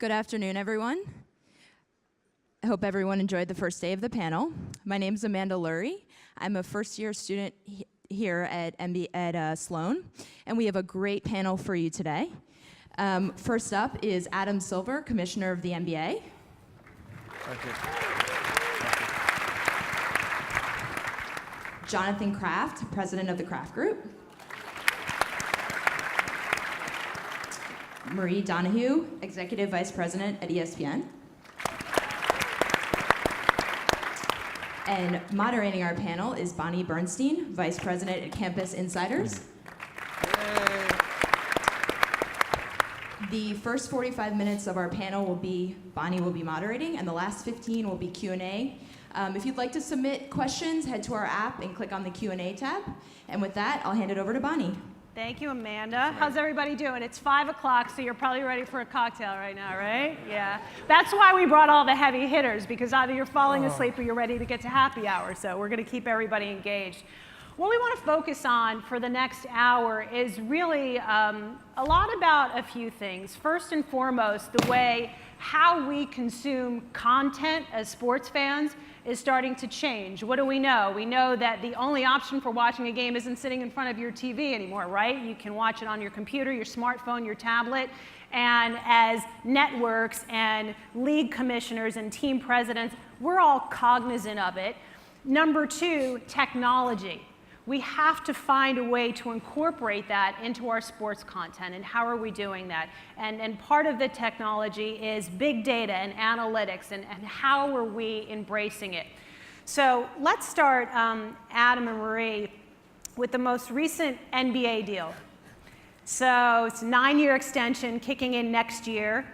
Good afternoon, everyone. I hope everyone enjoyed the first day of the panel. My name is Amanda Lurie. I'm a first-year student here at Sloan, and we have a great panel for you today. First up is Adam Silver, Commissioner of the NBA. Thank you. Jonathan Kraft, President of the Kraft Group. Marie Donahue, Executive Vice President at ESPN. And moderating our panel is Bonnie Bernstein, Vice President at Campus Insiders. Yay. The first 45 minutes of our panel Bonnie will be moderating, and the last 15 will be Q&A. If you'd like to submit questions, head to our app and click on the Q&A tab. And with that, I'll hand it over to Bonnie. Thank you, Amanda. How's everybody doing? It's 5 o'clock, so you're probably ready for a cocktail right now, right? Yeah. That's why we brought all the heavy hitters, because either you're falling asleep or you're ready to get to happy hour. So we're going to keep everybody engaged. What we want to focus on for the next hour is really a lot about a few things. First and foremost, the way how we consume content as sports fans is starting to change. What do we know? We know that the only option for watching a game isn't sitting in front of your TV anymore, right? You can watch it on your computer, your smartphone, your tablet. And as networks and league commissioners and team presidents, we're all cognizant of it. Number two, technology. We have to find a way to incorporate that into our sports content, and how are we doing that? And part of the technology is big data and analytics, and how are we embracing it? So let's start, Adam and Marie, with the most recent NBA deal. So it's a 9-year extension kicking in next year.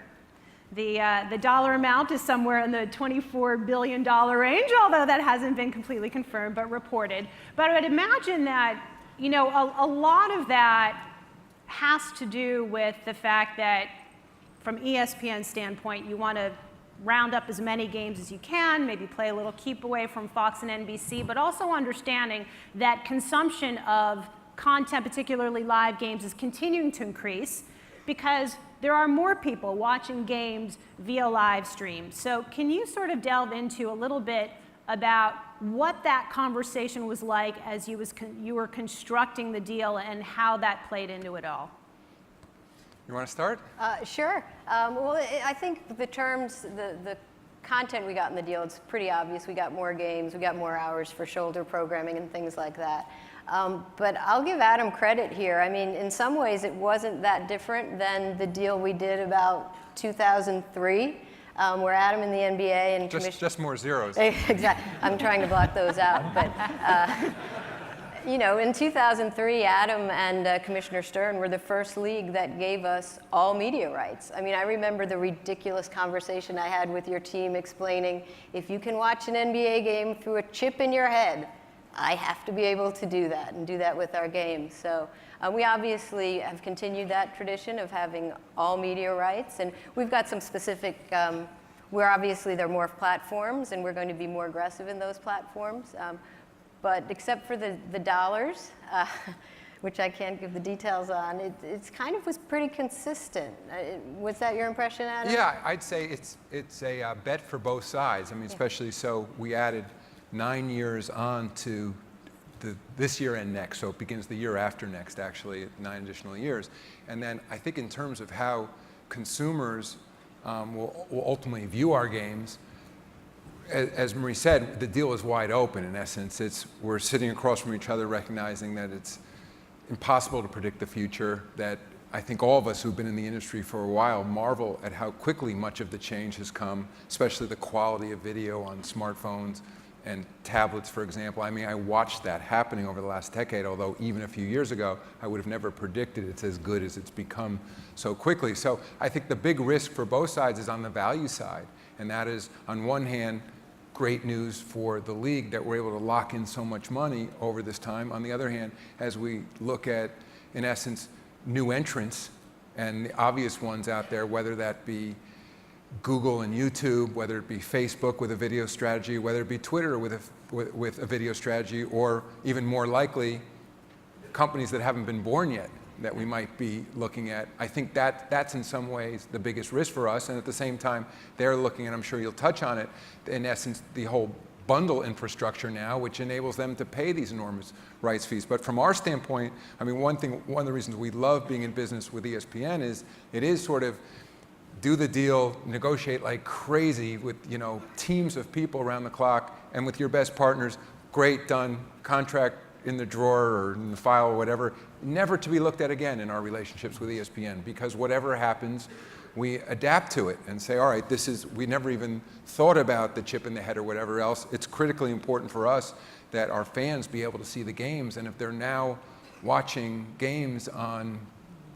The dollar amount is somewhere in the $24 billion range, although that hasn't been completely confirmed, but reported. But I would imagine that, you know, a lot of that has to do with the fact that, from ESPN's standpoint, you want to round up as many games as you can, maybe play a little keep away from Fox and NBC, but also understanding that consumption of content, particularly live games, is continuing to increase because there are more people watching games via live stream. So can you sort of delve into a little bit about what that conversation was like as you were constructing the deal, and how that played into it all? You want to start? Sure. Well, I think the terms, the content we got in the deal, it's pretty obvious. We got more games, we got more hours for shoulder programming and things like that. But I'll give Adam credit here. I mean, in some ways, it wasn't that different than the deal we did about 2003, where Adam in the NBA and just more zeros. Exactly. I'm trying to block those out. But you know, in 2003, Adam and Commissioner Stern were the first league that gave us all media rights. I mean, I remember the ridiculous conversation I had with your team explaining, if you can watch an NBA game through a chip in your head, I have to be able to do that, and do that with our games. So we obviously have continued that tradition of having all media rights, and we've got some specific, where obviously there are more platforms, and we're going to be more aggressive in those platforms. But except for the dollars, which I can't give the details on, it's kind of was pretty consistent. Was that your impression, Adam? Yeah, I'd say it's a bet for both sides. I mean, especially so we added 9 years on to this year and next, so it begins the year after next, actually, 9 additional years. And then I think in terms of how consumers will ultimately view our games, as Marie said, the deal is wide open. In essence, we're sitting across from each other, recognizing that it's impossible to predict the future, that I think all of us who've been in the industry for a while marvel at how quickly much of the change has come, especially the quality of video on smartphones and tablets, for example. I mean, I watched that happening over the last decade, although even a few years ago, I would have never predicted it's as good as it's become so quickly. So I think the big risk for both sides is on the value side. And that is, on one hand, great news for the league that we're able to lock in so much money over this time. On the other hand, as we look at, in essence, new entrants, and the obvious ones out there, whether that be Google and YouTube, whether it be Facebook with a video strategy, whether it be Twitter with a video strategy, or even more likely, companies that haven't been born yet that we might be looking at. I think that's in some ways the biggest risk for us, and at the same time, they're looking, and I'm sure you'll touch on it, in essence, the whole bundle infrastructure now, which enables them to pay these enormous rights fees. But from our standpoint, I mean, one of the reasons we love being in business with ESPN is it is sort of do the deal, negotiate like crazy with, you know, teams of people around the clock, and with your best partners, great, done, contract in the drawer or in the file or whatever, never to be looked at again in our relationships with ESPN, because whatever happens, we adapt to it and say, all right, we never even thought about the chip in the head or whatever else. It's critically important for us that our fans be able to see the games, and if they're now watching games on,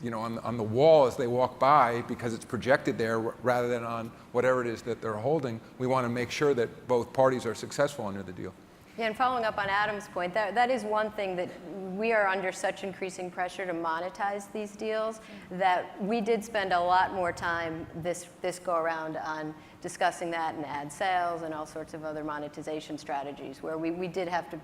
you know, on the wall as they walk by because it's projected there rather than on whatever it is that they're holding, we want to make sure that both parties are successful under the deal. Yeah, and following up on Adam's point, that is one thing that we are under such increasing pressure to monetize these deals that we did spend a lot more time this go around on discussing that and ad sales and all sorts of other monetization strategies where we did have to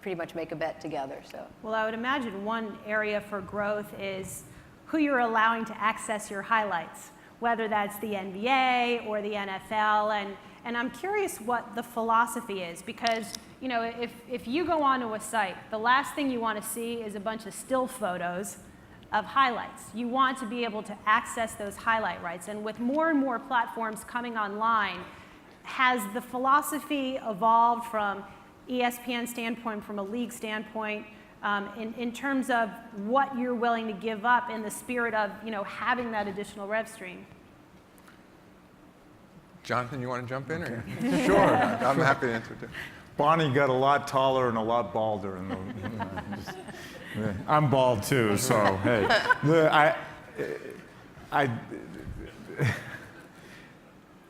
pretty much make a bet together. So. Well, I would imagine one area for growth is who you're allowing to access your highlights, whether that's the NBA or the NFL, and I'm curious what the philosophy is, because, you know, if you go onto a site, the last thing you want to see is a bunch of still photos of highlights. You want to be able to access those highlight rights, and with more and more platforms coming online, has the philosophy evolved from ESPN standpoint, from a league standpoint, in terms of what you're willing to give up in the spirit of, you know, having that additional rev stream? Jonathan, you want to jump in? Or? Sure. I'm happy to answer too. Bonnie got a lot taller and a lot balder. I'm bald too, so hey.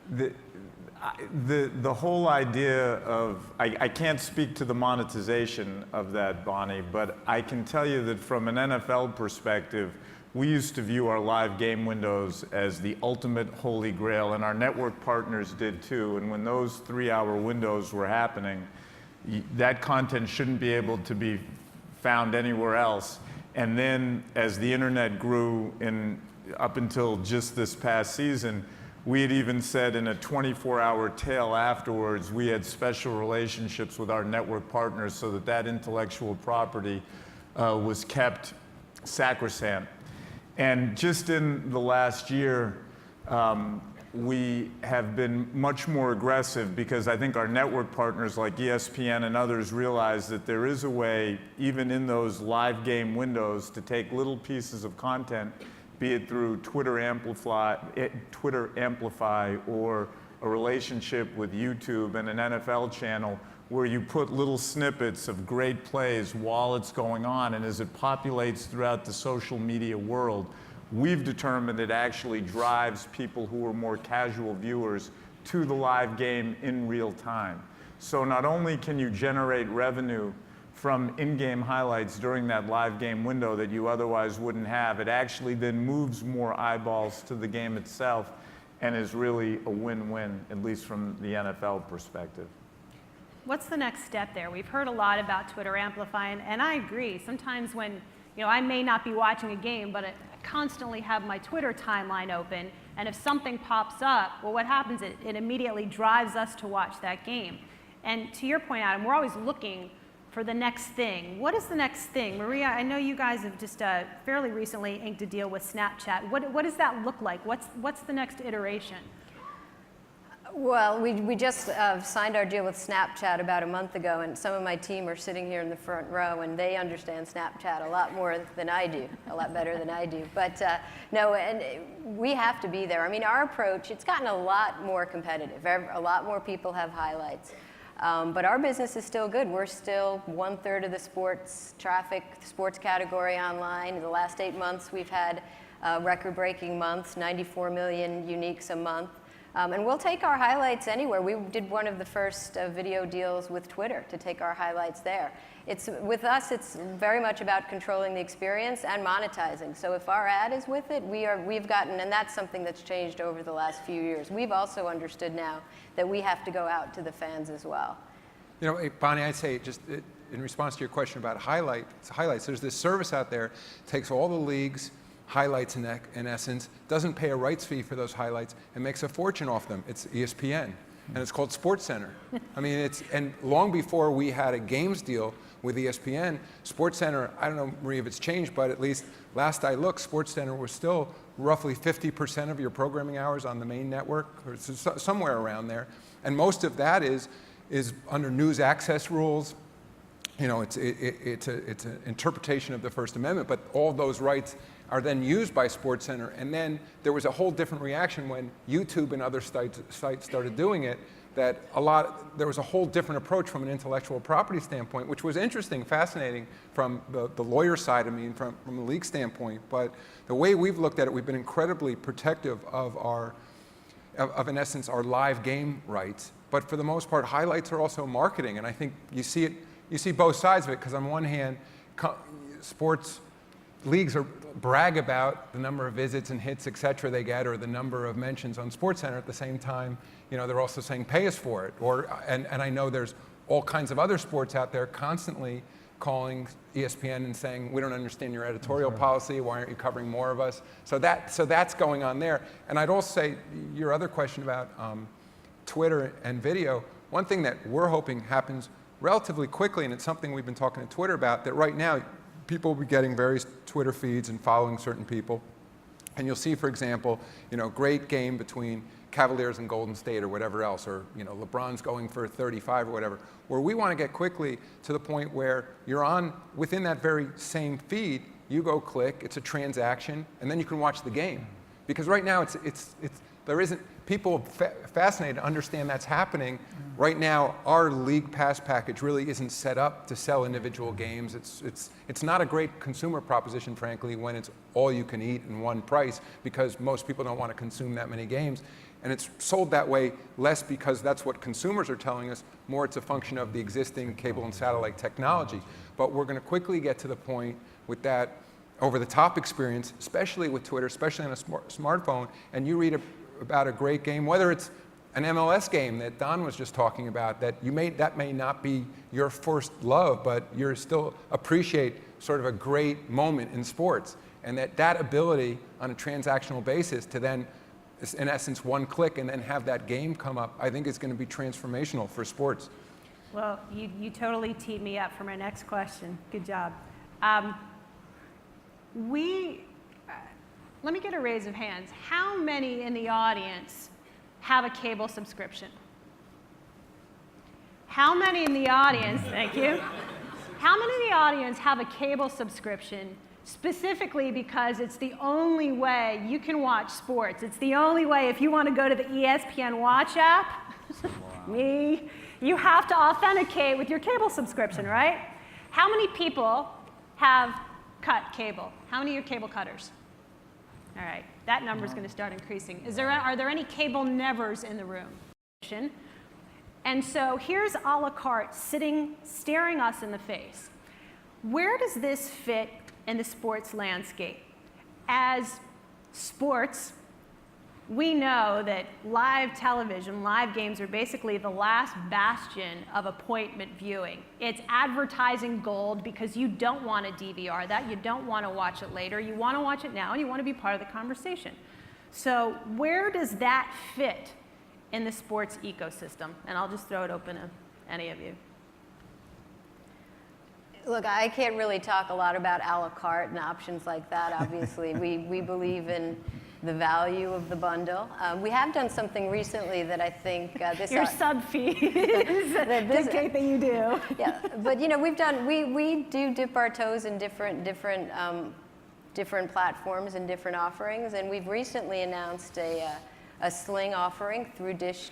The whole idea of, I can't speak to the monetization of that, Bonnie, but I can tell you that from an NFL perspective, we used to view our live game windows as the ultimate holy grail, and our network partners did too. And when those 3-hour windows were happening, that content shouldn't be able to be found anywhere else. And then as the internet grew up until just this past season, we had even said in a 24-hour tail afterwards, we had special relationships with our network partners so that intellectual property was kept sacrosanct. And just in the last year, we have been much more aggressive because I think our network partners like ESPN and others realize that there is a way, even in those live game windows, to take little pieces of content, be it through Twitter Amplify or a relationship with YouTube and an NFL channel where you put little snippets of great plays while it's going on, and as it populates throughout the social media world, we've determined it actually drives people who are more casual viewers to the live game in real time. So not only can you generate revenue from in-game highlights during that live game window that you otherwise wouldn't have, it actually then moves more eyeballs to the game itself and is really a win-win, at least from the NFL perspective. What's the next step there? We've heard a lot about Twitter Amplify, and I agree. Sometimes when, you know, I may not be watching a game, but I constantly have my Twitter timeline open, and if something pops up, well, what happens? It immediately drives us to watch that game. And to your point, Adam, we're always looking for the next thing. What is the next thing? Maria, I know you guys have just fairly recently inked a deal with Snapchat. What does that look like? What's the next iteration? Well, we just signed our deal with Snapchat about a month ago, and some of my team are sitting here in the front row, and they understand Snapchat a lot more than I do, a lot better than I do. But no, and we have to be there. I mean, our approach, it's gotten a lot more competitive. A lot more people have highlights. But our business is still good. We're still 1/3 of the sports traffic, sports category online. In the last 8 months, we've had record-breaking months, 94 million uniques a month. And we'll take our highlights anywhere. We did one of the first video deals with Twitter to take our highlights there. With us, it's very much about controlling the experience and monetizing. So if our ad is with it, we've gotten, and that's something that's changed over the last few years. We've also understood now that we have to go out to the fans as well. You know, Bonnie, I'd say just in response to your question about highlights, there's this service out there, takes all the leagues, highlights in essence, doesn't pay a rights fee for those highlights, and makes a fortune off them. It's ESPN, and it's called SportsCenter. I mean, and long before we had a games deal with ESPN, SportsCenter, I don't know, Marie, if it's changed, but at least last I looked, SportsCenter was still roughly 50% of your programming hours on the main network, or somewhere around there. And most of that is under news access rules. You know, it's an interpretation of the First Amendment, but all those rights are then used by SportsCenter. And then there was a whole different reaction when YouTube and other sites started doing it, that there was a whole different approach from an intellectual property standpoint, which was interesting, fascinating from the lawyer side, I mean, from the league standpoint. But the way we've looked at it, we've been incredibly protective of in essence, our live game rights. But for the most part, highlights are also marketing. And I think you see both sides of it, because on one hand, sports leagues brag about the number of visits and hits, et cetera, they get, or the number of mentions on SportsCenter. At the same time, you know, they're also saying pay us for it. And I know there's all kinds of other sports out there constantly calling ESPN and saying, we don't understand your editorial policy, why aren't you covering more of us? So that's going on there. And I'd also say, your other question about Twitter and video, one thing that we're hoping happens relatively quickly, and it's something we've been talking to Twitter about, that right now people will be getting various Twitter feeds and following certain people. And you'll see, for example, you know, great game between Cavaliers and Golden State or whatever else, or, you know, LeBron's going for 35 or whatever, where we want to get quickly to the point where you're on, within that very same feed, you go click, it's a transaction, and then you can watch the game. Because right now there isn't, people fascinated to understand that's happening. Right now, our League Pass package really isn't set up to sell individual games. It's not a great consumer proposition, frankly, when it's all you can eat in one price, because most people don't want to consume that many games. And it's sold that way less because that's what consumers are telling us, more it's a function of the existing cable and satellite technology. But we're going to quickly get to the point with that over-the-top experience, especially with Twitter, especially on a smartphone, and you read about a great game, whether it's an MLS game that Don was just talking about, that may not be your first love, but you still appreciate sort of a great moment in sports. And that ability on a transactional basis to then, in essence, one click and then have that game come up, I think is going to be transformational for sports. Well, you totally teed me up for my next question. Good job. Let me get a raise of hands. How many in the audience have a cable subscription? How many in the audience, thank you. How many in the audience have a cable subscription specifically because it's the only way you can watch sports? It's the only way, if you want to go to the ESPN Watch app, me, you have to authenticate with your cable subscription, right? How many people have cut cable? How many are cable cutters? All right, that number is going to start increasing. Are there any cable nevers in the room? And so here's a la carte staring us in the face. Where does this fit in the sports landscape? As sports, we know that live television, live games are basically the last bastion of appointment viewing. It's advertising gold because you don't want to DVR that, you don't want to watch it later, you want to watch it now, and you want to be part of the conversation. So where does that fit in the sports ecosystem? And I'll just throw it open to any of you. Look, I can't really talk a lot about a la carte and options like that, obviously. We believe in the value of the bundle. We have done something recently that I think your sub fees dictate that you do. Yeah, but you know, we do dip our toes in different platforms and different offerings, and we've recently announced a Sling offering through Dish,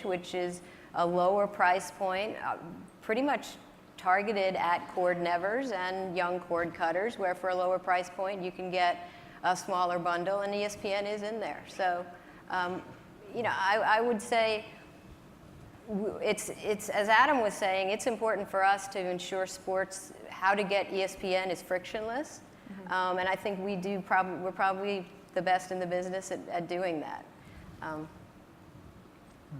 which is a lower price point, pretty much targeted at cord nevers and young cord cutters, where for a lower price point you can get a smaller bundle, and ESPN is in there. So, you know, I would say it's as Adam was saying, it's important for us to ensure sports, how to get ESPN is frictionless, and I think we're probably the best in the business at doing that.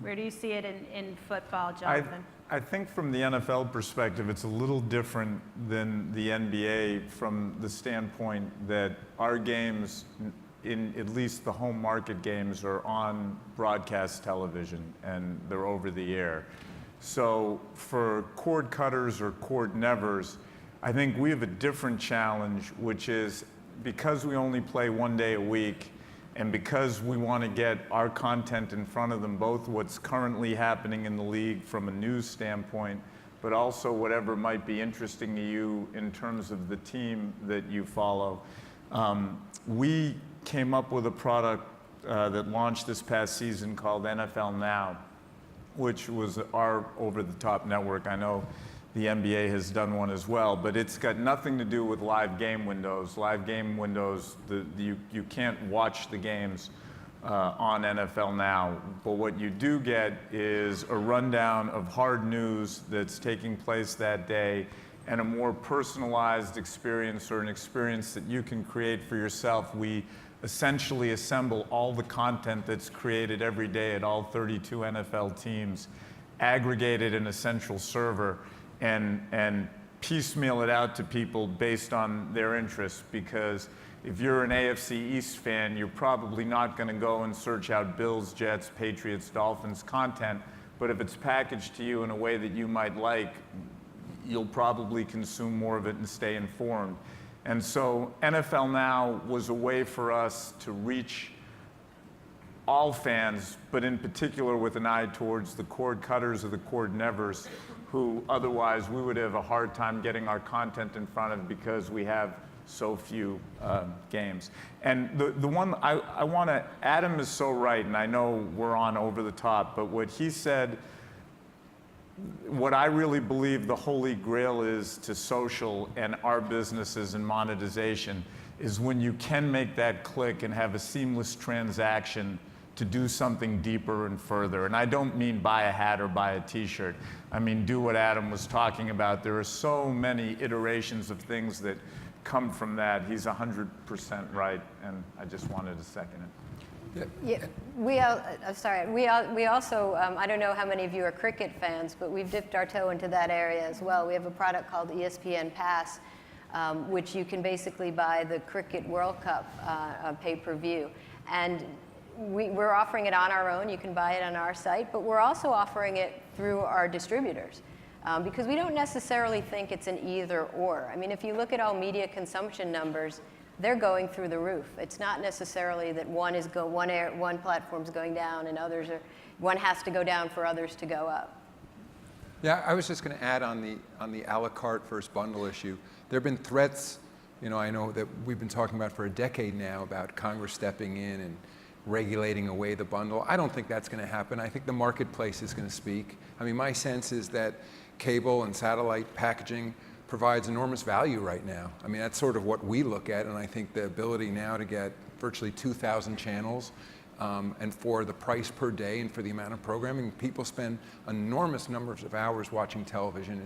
Where do you see it in football, Jonathan? I think from the NFL perspective, it's a little different than the NBA from the standpoint that our games, in at least the home market games, are on broadcast television and they're over the air. So for cord cutters or cord nevers, I think we have a different challenge, which is because we only play one day a week, and because we want to get our content in front of them, both what's currently happening in the league from a news standpoint, but also whatever might be interesting to you in terms of the team that you follow. We came up with a product that launched this past season called NFL Now, which was our over-the-top network. I know the NBA has done one as well, but it's got nothing to do with live game windows. Live game windows, you can't watch the games on NFL Now, but what you do get is a rundown of hard news that's taking place that day and a more personalized experience, or an experience that you can create for yourself. We essentially assemble all the content that's created every day at all 32 NFL teams, aggregate it in a central server, and piecemeal it out to people based on their interests. Because if you're an AFC East fan, you're probably not going to go and search out Bills, Jets, Patriots, Dolphins content, but if it's packaged to you in a way that you might like, you'll probably consume more of it and stay informed. And so NFL Now was a way for us to reach all fans, but in particular with an eye towards the cord cutters or the cord nevers, who otherwise we would have a hard time getting our content in front of because we have so few games. And the one I want to, Adam is so right, and I know we're on over the top, but what he said, what I really believe the holy grail is to social and our businesses and monetization is when you can make that click and have a seamless transaction to do something deeper and further. And I don't mean buy a hat or buy a t-shirt. I mean, do what Adam was talking about. There are so many iterations of things that come from that. He's 100% right, and I just wanted to second it. Yeah, I'm sorry. We also, I don't know how many of you are cricket fans, but we've dipped our toe into that area as well. We have a product called ESPN Pass, which you can basically buy the Cricket World Cup pay-per-view. And we're offering it on our own. You can buy it on our site, but we're also offering it through our distributors. Because we don't necessarily think it's an either or. I mean, if you look at all media consumption numbers, they're going through the roof. It's not necessarily that one platform's going down and one has to go down for others to go up. Yeah, I was just going to add on the a la carte versus bundle issue. There have been threats, I know that we've been talking about for a decade now about Congress stepping in and regulating away the bundle. I don't think that's going to happen. I think the marketplace is going to speak. I mean, my sense is that cable and satellite packaging provides enormous value right now. I mean, that's sort of what we look at, and I think the ability now to get virtually 2,000 channels, and for the price per day and for the amount of programming, people spend enormous numbers of hours watching television.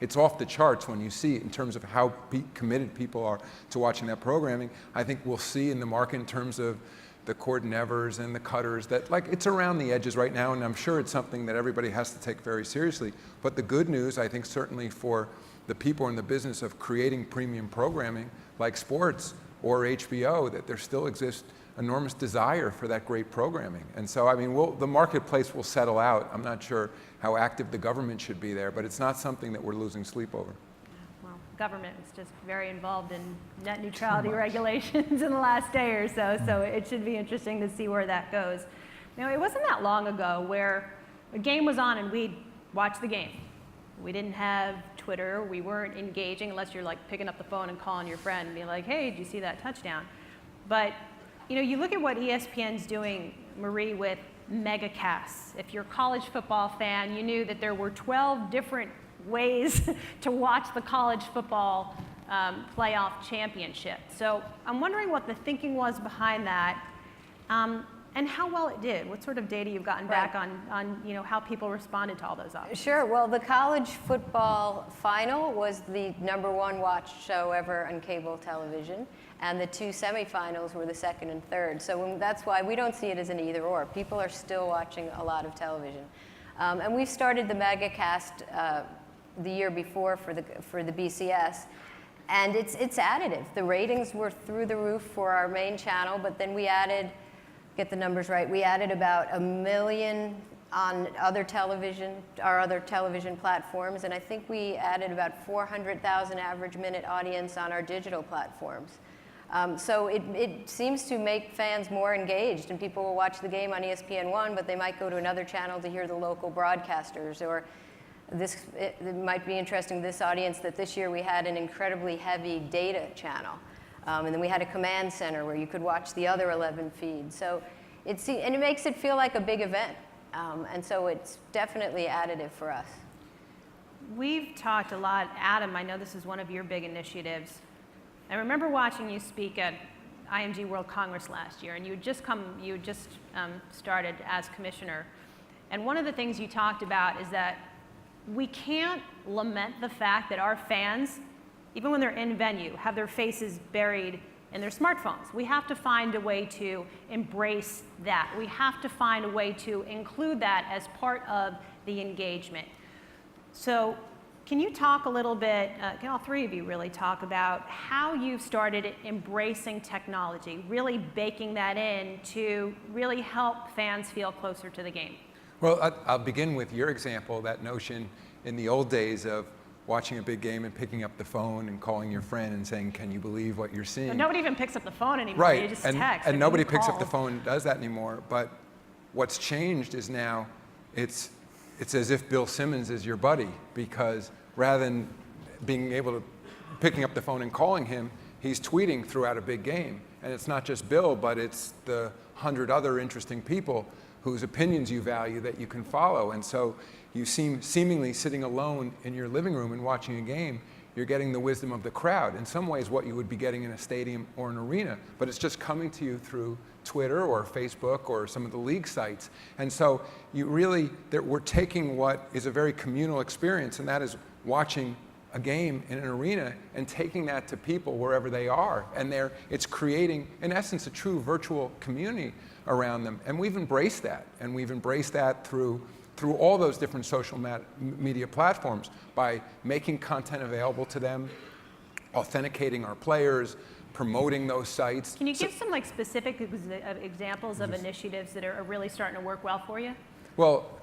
It's off the charts when you see it in terms of how committed people are to watching that programming. I think we'll see in the market in terms of the cord nevers and the cutters that, it's around the edges right now, and I'm sure it's something that everybody has to take very seriously. But the good news, I think, certainly for the people in the business of creating premium programming like sports or HBO, that there still exists enormous desire for that great programming. And so, I mean, the marketplace will settle out. I'm not sure how active the government should be there, but it's not something that we're losing sleep over. Well, government is just very involved in net neutrality regulations in the last day or so, so it should be interesting to see where that goes. It wasn't that long ago where a game was on and we'd watch the game. We didn't have Twitter. We weren't engaging unless you're picking up the phone and calling your friend and being like, hey, did you see that touchdown? But you look at what ESPN's doing, Marie, with megacasts. If you're a college football fan, you knew that there were 12 different ways to watch the college football playoff championship. So I'm wondering what the thinking was behind that. And and how well it did. What sort of data you've gotten back on how people responded to all those options? Sure. Well, the college football final was the #1 watched show ever on cable television, and the 2 semifinals were the second and third. So that's why we don't see it as an either or. People are still watching a lot of television. And we started the MegaCast the year before for the BCS, and it's additive. The ratings were through the roof for our main channel, but then we added, get the numbers right, we added about 1 million on other television, our other television platforms, and I think we added about 400,000 average minute audience on our digital platforms. So it seems to make fans more engaged, and people will watch the game on ESPN1, but they might go to another channel to hear the local broadcasters. Or it might be interesting to this audience that this year we had an incredibly heavy data channel. And then we had a command center where you could watch the other 11 feeds. So and it makes it feel like a big event. And so it's definitely additive for us. We've talked a lot, Adam, I know this is one of your big initiatives. I remember watching you speak at IMG World Congress last year, and you had just started as commissioner. And one of the things you talked about is that we can't lament the fact that our fans, even when they're in venue, have their faces buried in their smartphones. We have to find a way to embrace that. We have to find a way to include that as part of the engagement. So can you talk a little bit, can all three of you really talk about how you've started embracing technology, really baking that in to really help fans feel closer to the game? Well, I'll begin with your example, that notion in the old days of watching a big game and picking up the phone and calling your friend and saying, can you believe what you're seeing? But nobody even picks up the phone anymore. Right, You just text. and nobody picks up the phone and does that anymore. But what's changed is now it's as if Bill Simmons is your buddy, because rather than being able to picking up the phone and calling him, he's tweeting throughout a big game. And it's not just Bill, but it's the 100 other interesting people whose opinions you value that you can follow. And so you seem seemingly sitting alone in your living room and watching a game, you're getting the wisdom of the crowd. In some ways, what you would be getting in a stadium or an arena, but it's just coming to you through Twitter or Facebook or some of the league sites. And so you really, we're taking what is a very communal experience, and that is watching a game in an arena and taking that to people wherever they are. And it's creating, in essence, a true virtual community around them. And we've embraced that. And we've embraced that through all those different social media platforms by making content available to them, authenticating our players, promoting those sites. Can you give some specific examples of initiatives that are really starting to work well for you? Well,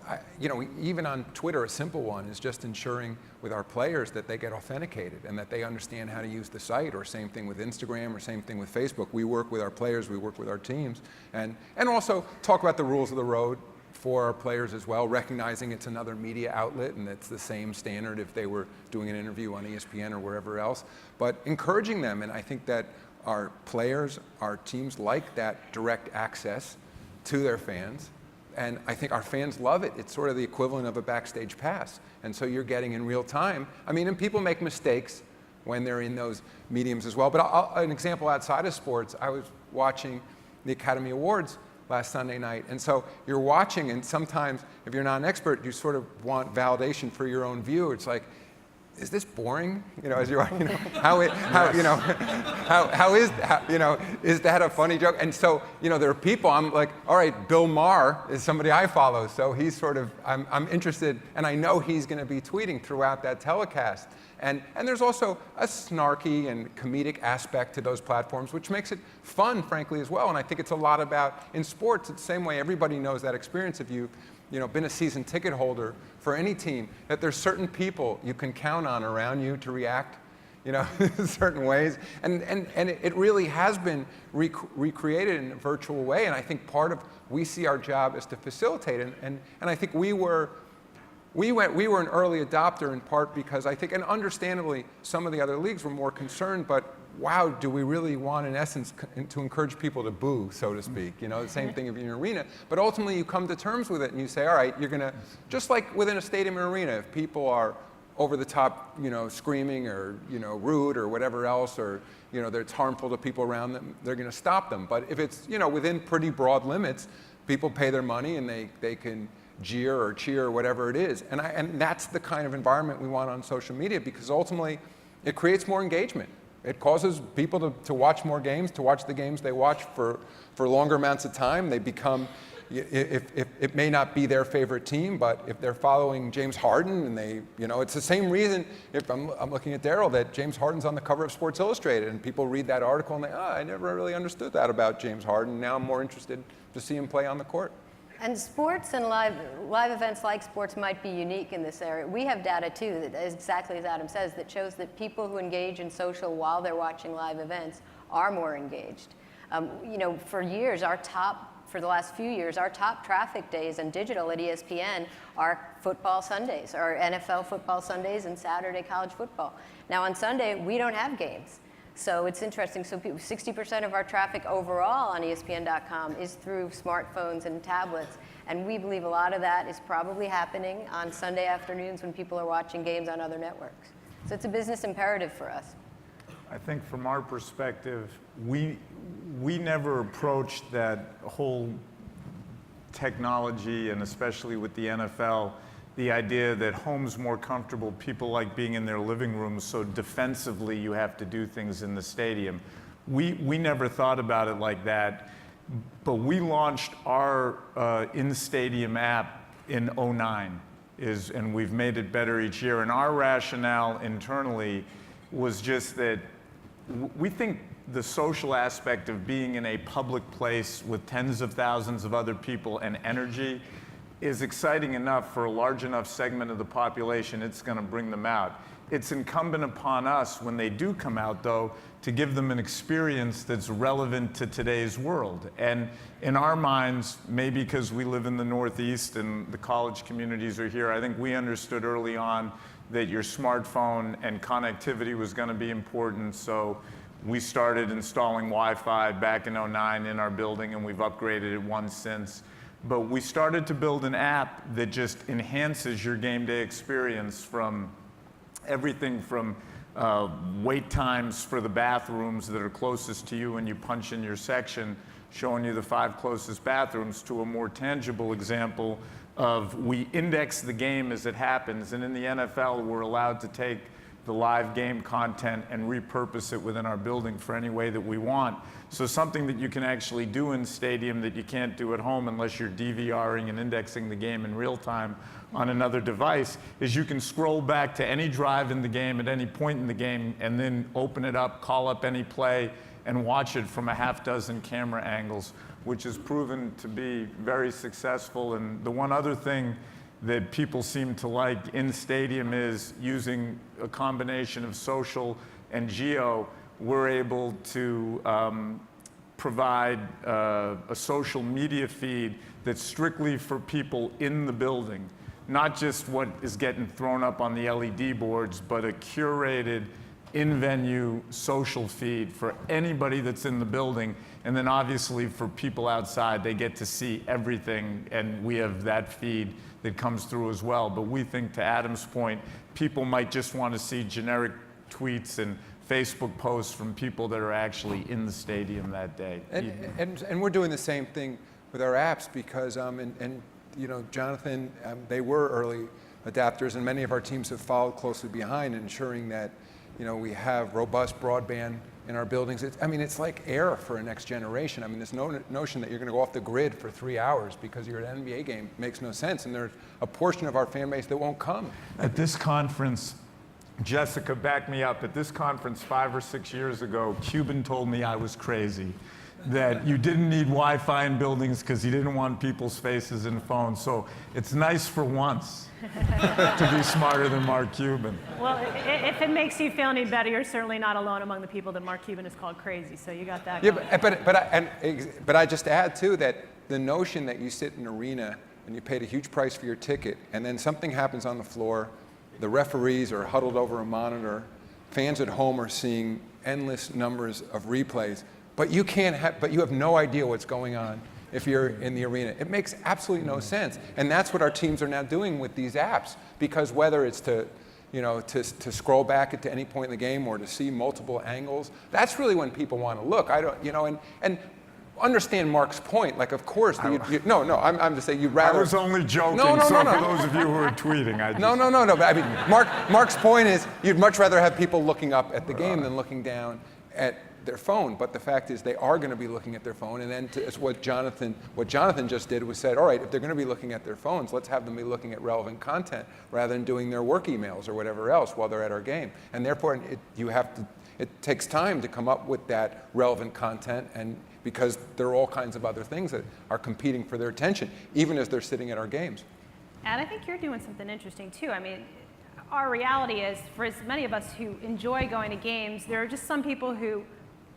even on Twitter, a simple one is just ensuring with our players that they get authenticated and that they understand how to use the site, or same thing with Instagram, or same thing with Facebook. We work with our players, we work with our teams, and also talk about the rules of the road for our players as well, recognizing it's another media outlet and it's the same standard if they were doing an interview on ESPN or wherever else, but encouraging them. And I think that our players, our teams like that direct access to their fans. And I think our fans love it. It's sort of the equivalent of a backstage pass. And so you're getting in real time. I mean, and people make mistakes when they're in those mediums as well. But an example outside of sports, I was watching the Academy Awards last Sunday night. And so you're watching, and sometimes if you're not an expert, you sort of want validation for your own view. It's like, is this boring? As you're, is that a funny joke? And so, there are people, I'm like, all right, Bill Maher is somebody I follow, so he's sort of, I'm interested, and I know he's going to be tweeting throughout that telecast. And there's also a snarky and comedic aspect to those platforms, which makes it fun, frankly, as well. And I think it's a lot about, in sports, it's the same way everybody knows that experience if you've been a season ticket holder for any team, that there's certain people you can count on around you to react, in certain ways. And it really has been recreated in a virtual way. And I think we see our job is to facilitate it. And I think we were an early adopter in part because I think, and understandably, some of the other leagues were more concerned, but wow, do we really want, in essence, to encourage people to boo, so to speak? The same thing if you're in an arena. But ultimately, you come to terms with it and you say, all right, you're going to, just like within a stadium or arena, if people are over the top, screaming or, rude or whatever else, or, that it's harmful to people around them, they're going to stop them. But if it's, within pretty broad limits, people pay their money and they can jeer or cheer or whatever it is. And that's the kind of environment we want on social media, because ultimately it creates more engagement. It causes people to watch more games, to watch the games they watch for longer amounts of time. They become, if it may not be their favorite team, but if they're following James Harden and they, it's the same reason, if I'm looking at Daryl, that James Harden's on the cover of Sports Illustrated and people read that article and they, I never really understood that about James Harden. Now I'm more interested to see him play on the court. And sports and live events like sports might be unique in this area. We have data too, that is exactly as Adam says, that shows that people who engage in social while they're watching live events are more engaged. For years, for the last few years, our top traffic days in digital at ESPN are football Sundays, or NFL football Sundays and Saturday college football. Now on Sunday, we don't have games. So it's interesting. So 60% of our traffic overall on ESPN.com is through smartphones and tablets. And we believe a lot of that is probably happening on Sunday afternoons when people are watching games on other networks. So it's a business imperative for us. I think from our perspective, we never approached that whole technology, and especially with the NFL, the idea that home's more comfortable, people like being in their living rooms, so defensively you have to do things in the stadium. We never thought about it like that, but we launched our in-stadium app in '09, and we've made it better each year. And our rationale internally was just that we think the social aspect of being in a public place with tens of thousands of other people and energy is exciting enough for a large enough segment of the population, it's going to bring them out. It's incumbent upon us, when they do come out, though, to give them an experience that's relevant to today's world. And in our minds, maybe because we live in the Northeast and the college communities are here, I think we understood early on that your smartphone and connectivity was going to be important. So we started installing Wi-Fi back in '09 in our building, and we've upgraded it once since. But we started to build an app that just enhances your game day experience, from everything from wait times for the bathrooms that are closest to you when you punch in your section, showing you the 5 closest bathrooms, to a more tangible example of we index the game as it happens. And in the NFL, we're allowed to take the live game content and repurpose it within our building for any way that we want. So something that you can actually do in stadium that you can't do at home unless you're DVRing and indexing the game in real time on another device, is you can scroll back to any drive in the game at any point in the game and then open it up, call up any play, and watch it from a half dozen camera angles, which has proven to be very successful. And the one other thing that people seem to like in stadium is using a combination of social and geo. We're able to provide a social media feed that's strictly for people in the building, not just what is getting thrown up on the LED boards, but a curated in-venue social feed for anybody that's in the building. And then obviously for people outside, they get to see everything, and we have that feed that comes through as well. But we think, to Adam's point, people might just want to see generic tweets and Facebook posts from people that are actually in the stadium that day. And we're doing the same thing with our apps, because, Jonathan, they were early adapters, and many of our teams have followed closely behind, ensuring that we have robust broadband in our buildings. It's like air for a next generation. This notion that you're going to go off the grid for 3 hours because you're at an NBA game makes no sense, and there's a portion of our fan base that won't come. At this conference, Jessica, back me up, at this conference 5 or 6 years ago, Cuban told me I was crazy, that you didn't need Wi-Fi in buildings because he didn't want people's faces in phones. So it's nice for once to be smarter than Mark Cuban. Well, if it makes you feel any better, you're certainly not alone among the people that Mark Cuban has called crazy. So you got that. Yeah, but I just add too that the notion that you sit in an arena and you paid a huge price for your ticket, and then something happens on the floor, the referees are huddled over a monitor, fans at home are seeing endless numbers of replays, but you have no idea what's going on if you're in the arena. It makes absolutely no sense. And that's what our teams are now doing with these apps, because whether it's to to scroll back at any point in the game or to see multiple angles. That's really when people want to look. I don't, and understand Mark's point. Like, of course, I'm just saying you'd rather. I was only joking. No. For those of you who are tweeting, No. But I mean, Mark's point is you'd much rather have people looking up at the game than looking down at their phone. But the fact is, they are going to be looking at their phone. And then it's what Jonathan just did was said, all right, if they're going to be looking at their phones, let's have them be looking at relevant content rather than doing their work emails or whatever else while they're at our game. And therefore, it takes time to come up with that relevant content, and because there are all kinds of other things that are competing for their attention, even as they're sitting at our games. And I think you're doing something interesting too. I mean, our reality is, for as many of us who enjoy going to games, there are just some people who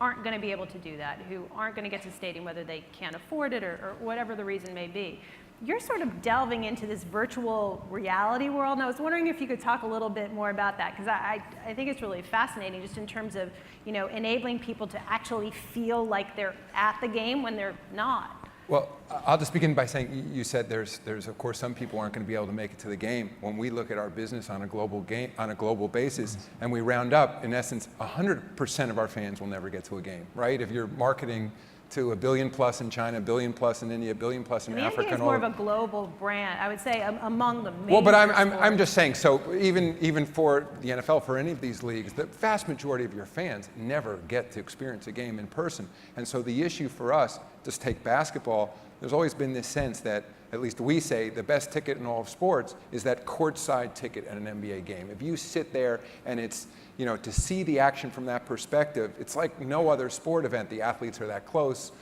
aren't going to be able to do that, who aren't going to get to the stadium, whether they can't afford it or whatever the reason may be. You're sort of delving into this virtual reality world, and I was wondering if you could talk a little bit more about that, because I think it's really fascinating just in terms of enabling people to actually feel like they're at the game when they're not. Well, I'll just begin by saying, you said there's of course some people aren't going to be able to make it to the game. When we look at our business on a global basis, and we round up, in essence, 100% of our fans will never get to a game, right? If you're marketing to 1 billion plus in China, 1 billion plus in India, 1 billion plus in Africa, NBA is more of a global brand, I would say, among the major Well, but I'm sports. just saying, so even for the NFL, for any of these leagues, the vast majority of your fans never get to experience a game in person. And so the issue for us, just take basketball, there's always been this sense that, at least we say, the best ticket in all of sports is that courtside ticket at an NBA game. If you sit there and it's, to see the action from that perspective, it's like no other sport event. The athletes are that close.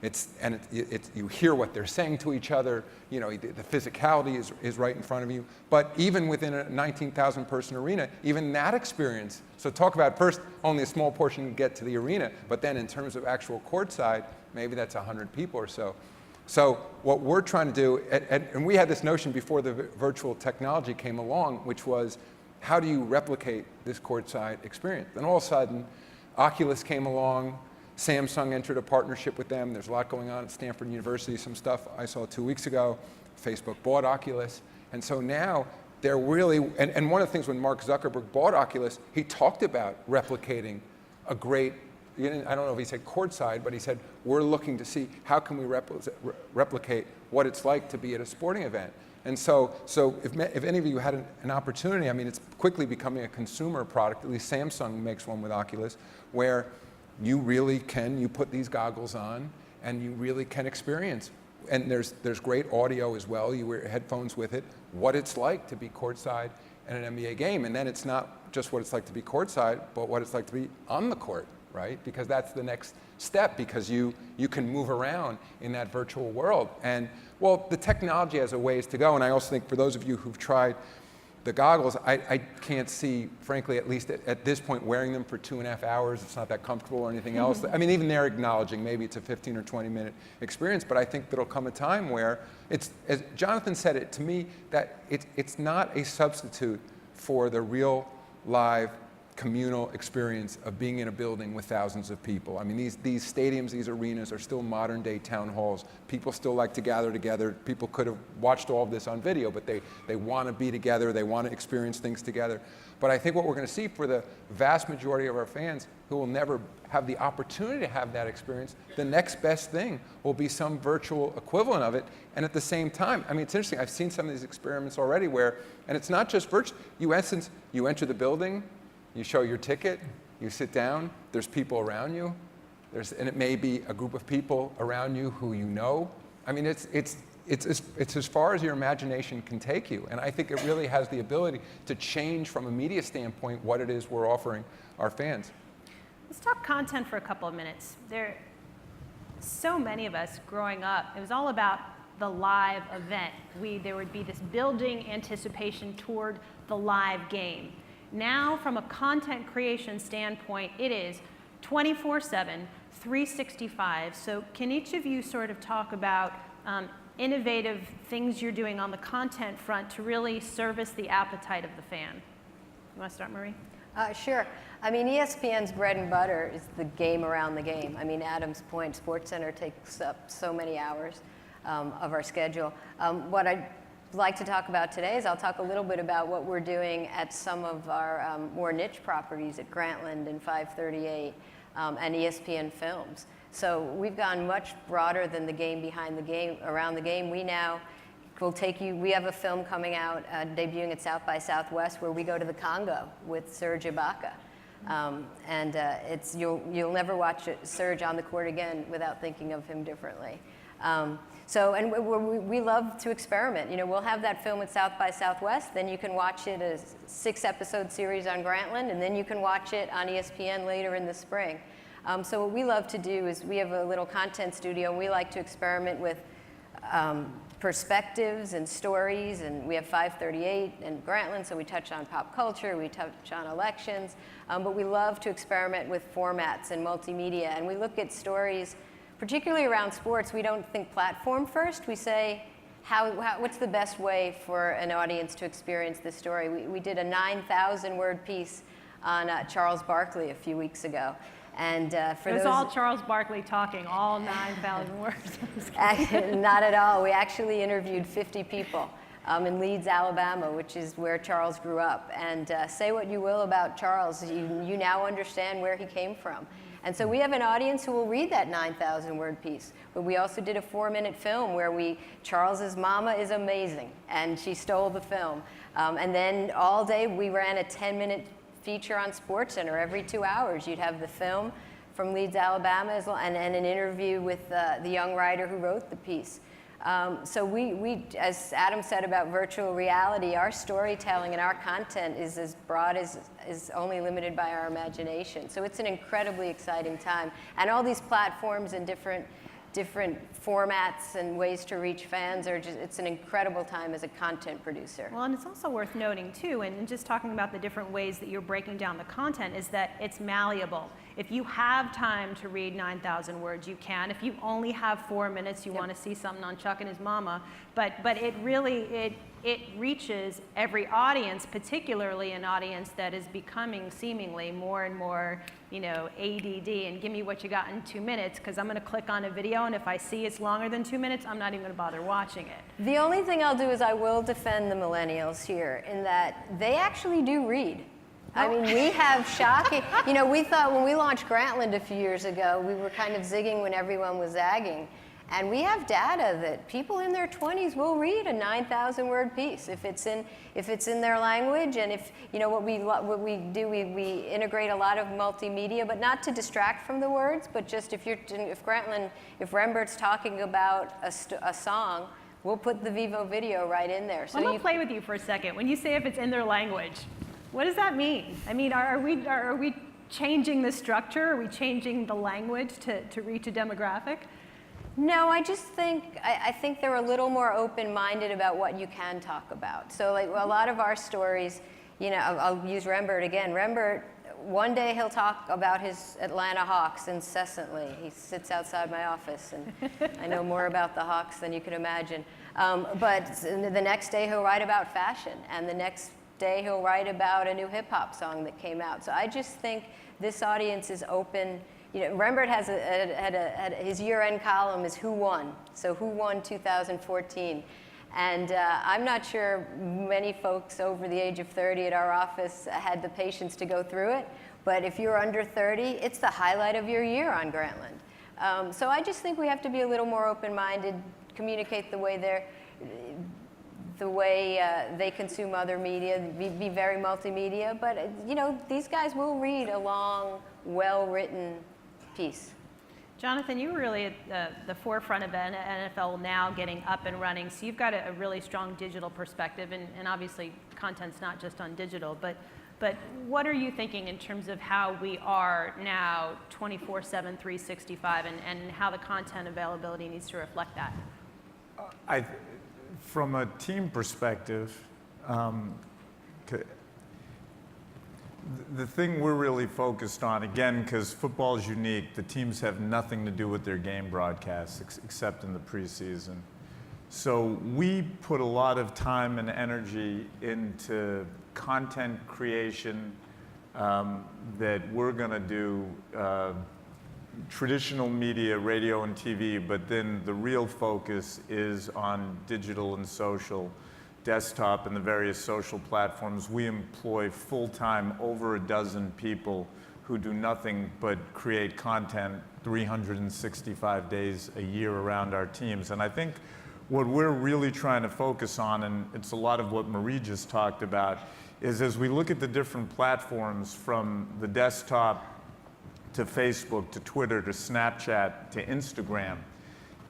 You hear what they're saying to each other. The physicality is right in front of you. But even within a 19,000 person arena, even that experience. So talk about first, only a small portion get to the arena, but then in terms of actual courtside, maybe that's 100 people or so. So what we're trying to do, and we had this notion before the virtual technology came along, which was, how do you replicate this courtside experience? Then all of a sudden, Oculus came along, Samsung entered a partnership with them. There's a lot going on at Stanford University, some stuff I saw 2 weeks ago. Facebook bought Oculus. And so now they're really, and one of the things when Mark Zuckerberg bought Oculus, he talked about replicating a great, I don't know if he said courtside, but he said, we're looking to see how can we replicate what it's like to be at a sporting event. And so if any of you had an opportunity, I mean, it's quickly becoming a consumer product, at least Samsung makes one with Oculus, where you really can, you put these goggles on and you really can experience. And there's great audio as well, you wear headphones with it, what it's like to be courtside at an NBA game. And then it's not just what it's like to be courtside, but what it's like to be on the court, right? Because that's the next step, because you can move around in that virtual world. And well, the technology has a ways to go. And I also think for those of you who've tried the goggles, I can't see, frankly, at least at this point, wearing them for 2.5 hours. It's not that comfortable or anything else. I mean, even they're acknowledging maybe it's a 15 or 20 minute experience, but I think there'll come a time where it's, as Jonathan said it to me, that it's not a substitute for the real live communal experience of being in a building with thousands of people. I mean, these stadiums, these arenas are still modern day town halls. People still like to gather together. People could have watched all of this on video, but they want to be together. They want to experience things together. But I think what we're going to see for the vast majority of our fans who will never have the opportunity to have that experience, the next best thing will be some virtual equivalent of it. And at the same time, I mean, it's interesting. I've seen some of these experiments already where, and it's not just virtual. You enter the building, you show your ticket, you sit down, there's people around you, and it may be a group of people around you who you know. I mean, it's as far as your imagination can take you. And I think it really has the ability to change from a media standpoint what it is we're offering our fans. Let's talk content for a couple of minutes. So many of us growing up, it was all about the live event. There would be this building anticipation toward the live game. Now, from a content creation standpoint, it is 24/7, 365. So can each of you sort of talk about innovative things you're doing on the content front to really service the appetite of the fan? You want to start, Marie? Sure. I mean, ESPN's bread and butter is the game around the game. I mean, Adam's point, SportsCenter takes up so many hours of our schedule. What I like to talk about today is I'll talk a little bit about what we're doing at some of our more niche properties at Grantland and 538 and ESPN Films. So we've gone much broader than the game behind the game, around the game. We now will take you, we have a film coming out, debuting at South by Southwest, where we go to the Congo with Serge Ibaka. You'll never watch Serge on the court again without thinking of him differently. We love to experiment. You know, we'll have that film at South by Southwest, then you can watch it as a 6-episode series on Grantland, and then you can watch it on ESPN later in the spring. So what we love to do is we have a little content studio, and we like to experiment with perspectives and stories, and we have 538 and Grantland, so we touch on pop culture, we touch on elections, but we love to experiment with formats and multimedia, and we look at stories, particularly around sports. We don't think platform first, we say, what's the best way for an audience to experience this story? We did a 9,000-word piece on Charles Barkley a few weeks ago. And for it was those, all Charles Barkley talking, all 9,000 words. Not at all. We actually interviewed 50 people in Leeds, Alabama, which is where Charles grew up. And say what you will about Charles, you now understand where he came from. And so we have an audience who will read that 9,000-word piece. But we also did a 4-minute film where Charles's mama is amazing, and she stole the film. And then all day we ran a 10-minute feature on SportsCenter. Every 2 hours you'd have the film from Leeds, Alabama, and an interview with the young writer who wrote the piece. So we, as Adam said about virtual reality, our storytelling and our content is as broad as is only limited by our imagination. So it's an incredibly exciting time. And all these platforms and different formats and ways to reach fans it's an incredible time as a content producer. Well, and it's also worth noting too, and just talking about the different ways that you're breaking down the content, is that it's malleable. If you have time to read 9,000 words, you can. If you only have 4 minutes, you want to see something on Chuck and his mama. But it really, it reaches every audience, particularly an audience that is becoming seemingly more and more, you know, ADD, and give me what you got in 2 minutes, because I'm going to click on a video, and if I see it's longer than 2 minutes, I'm not even going to bother watching it. The only thing I'll do is I will defend the millennials here in that they actually do read. I mean, we have shocking, you know, we thought when we launched Grantland a few years ago, we were kind of zigging when everyone was zagging. And we have data that people in their 20s will read a 9,000-word piece if it's in their language. And if, you know, what we do, we integrate a lot of multimedia, but not to distract from the words, but just if Rembert's talking about a song, we'll put the Vivo video right in there. So I'm going to play with you for a second. When you say if it's in their language, what does that mean? I mean, are we changing the structure? Are we changing the language to reach a demographic? No, I just think, I think they're a little more open-minded about what you can talk about. So like a lot of our stories, you know, I'll use Rembert again. Rembert, one day he'll talk about his Atlanta Hawks incessantly. He sits outside my office, and I know more about the Hawks than you can imagine. But the next day he'll write about fashion, and the next day he'll write about a new hip-hop song that came out. So I just think this audience is open. You know, Rembert has his year-end column is Who Won? So Who Won 2014? And I'm not sure many folks over the age of 30 at our office had the patience to go through it. But if you're under 30, it's the highlight of your year on Grantland. So I just think we have to be a little more open-minded, communicate the way they consume other media, be very multimedia. But you know, these guys will read a long, well-written piece. Jonathan, you were really at the forefront of NFL Now getting up and running, so you've got a really strong digital perspective, and obviously content's not just on digital, but what are you thinking in terms of how we are now 24/7, 365, and how the content availability needs to reflect that? From a team perspective, the thing we're really focused on, again, because football is unique, the teams have nothing to do with their game broadcasts except in the preseason. So we put a lot of time and energy into content creation that we're going to do traditional media, radio and TV, but then the real focus is on digital and social. desktop and the various social platforms, we employ full-time over a dozen people who do nothing but create content 365 days a year around our teams. And I think what we're really trying to focus on, and it's a lot of what Marie just talked about, is as we look at the different platforms from the desktop to Facebook, to Twitter, to Snapchat, to Instagram,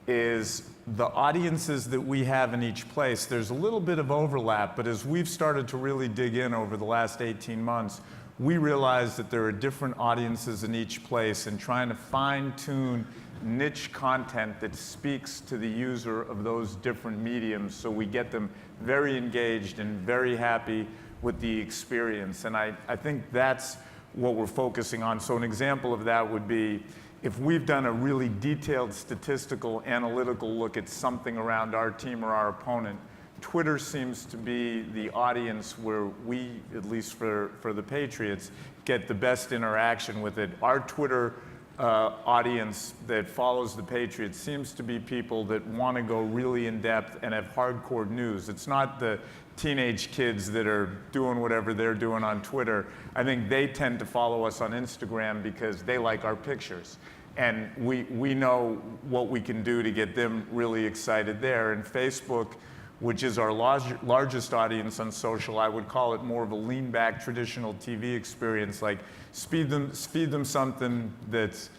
is the audiences that we have in each place. There's a little bit of overlap, but as we've started to really dig in over the last 18 months, we realize that there are different audiences in each place, and trying to fine-tune niche content that speaks to the user of those different mediums so we get them very engaged and very happy with the experience. And I think that's what we're focusing on. So an example of that would be if we've done a really detailed statistical analytical look at something around our team or our opponent, Twitter seems to be the audience where we, at least for the Patriots, get the best interaction with it. Our Twitter audience that follows the Patriots seems to be people that want to go really in depth and have hardcore news. It's not the teenage kids that are doing whatever they're doing on Twitter. I think they tend to follow us on Instagram because they like our pictures. And we know what we can do to get them really excited there. And Facebook, which is our largest audience on social, I would call it more of a lean back traditional TV experience, like feed them something that's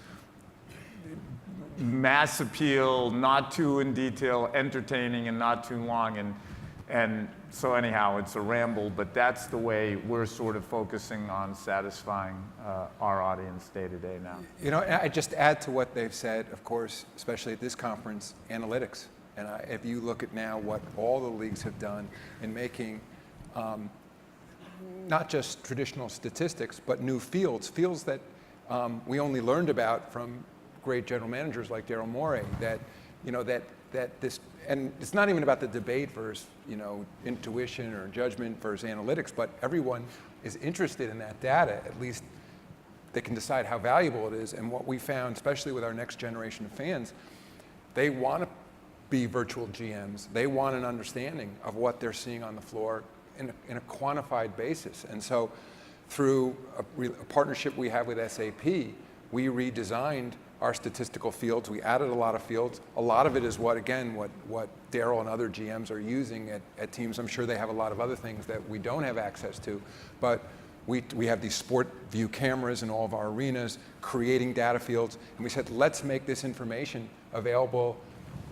mass appeal, not too in detail, entertaining and not too long. And so anyhow, it's a ramble, but that's the way we're sort of focusing on satisfying our audience day to day now. You know, I just add to what they've said, of course, especially at this conference, analytics. And if you look at now what all the leagues have done in making not just traditional statistics, but new fields that we only learned about from great general managers like Daryl Morey, that, you know, that this, and it's not even about the debate versus, you know, intuition or judgment versus analytics, but everyone is interested in that data. At least they can decide how valuable it is. And what we found, especially with our next generation of fans, they want to be virtual GMs. They want an understanding of what they're seeing on the floor in a quantified basis. And so through a partnership we have with SAP, we redesigned our statistical fields. We added a lot of fields. A lot of it is what Daryl and other GMs are using at teams. I'm sure they have a lot of other things that we don't have access to. But we have these sport view cameras in all of our arenas, creating data fields. And we said, let's make this information available